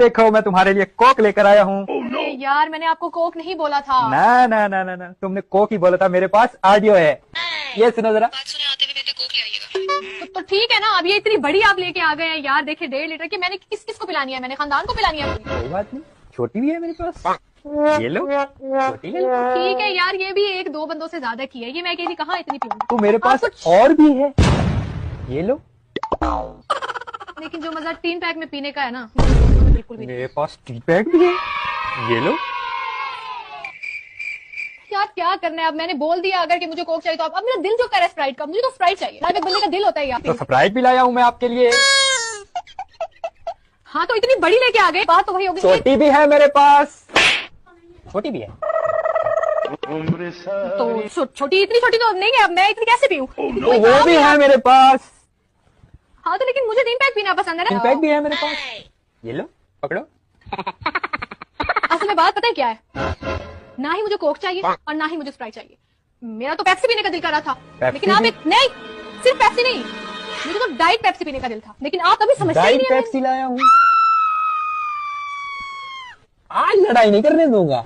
देखो मैं तुम्हारे लिए कोक लेकर आया हूँ। यार मैंने आपको कोक नहीं बोला था। ना ना ना ना ना, तुमने कोक ही बोला था। मेरे पास ऑडियो है, ये सुनो जरा। बात सुने आते हुए मेरे लिए कोक ले आइएगा। तो ठीक है ना, अब ये इतनी बड़ी आप लेके आ गए हैं यार। देखिए 1.5 लीटर की, मैंने किस किस को पिलानी है? मैंने खानदान को पिलानी है। कोई बात नहीं, छोटी भी है मेरे पास, ये लो छोटी ले लो। ठीक है यार, ये भी 1-2 बंदों से ज्यादा की है ये। मैं अकेली कहाँ इतनी पीऊंगी। तो मेरे पास कुछ- और भी है, ये लो। लेकिन जो मजा 3 पैक में पीने का है ना, बिल्कुल भी नहीं। मेरे पास 3 पैक भी है, ये लो। यार क्या करना है अब? मैंने बोल दिया अगर कि मुझे कोक चाहिए तो अब मेरा दिल जो कर रहा है स्प्राइट का, मुझे तो स्प्राइट चाहिए। यार एक बंदे का दिल होता है यार। तो स्प्राइट भी लाया हूँ मैं आपके लिए। हाँ तो इतनी बड़ी लेके आ गए, बात तो वही होगी। छोटी भी है मेरे पास, छोटी भी है। तो छोटी, इतनी छोटी तो नहीं है। अब मैं इतनी कैसे पीऊं? तो वो भी है मेरे पास, हाँ तो लेकिन मुझे 3 पैक पीना पसंद है 3 ना। पैक भी है मेरे पास, ये लो पकड़ो। असल में बात पता है क्या है? ना ही मुझे कोक चाहिए और ना ही मुझे स्प्राइट चाहिए। मेरा तो पेप्सी पीने का दिल कर रहा था, पेप्सी लेकिन आप भी? नहीं, सिर्फ पेप्सी नहीं, मुझे तो डाइट पेप्सी पीने का दिल था, लेकिन आप अभी समझते ही डाइट नहीं है। पेप्सी लाया हूँ। आज लड़ाई नहीं करने दूंगा।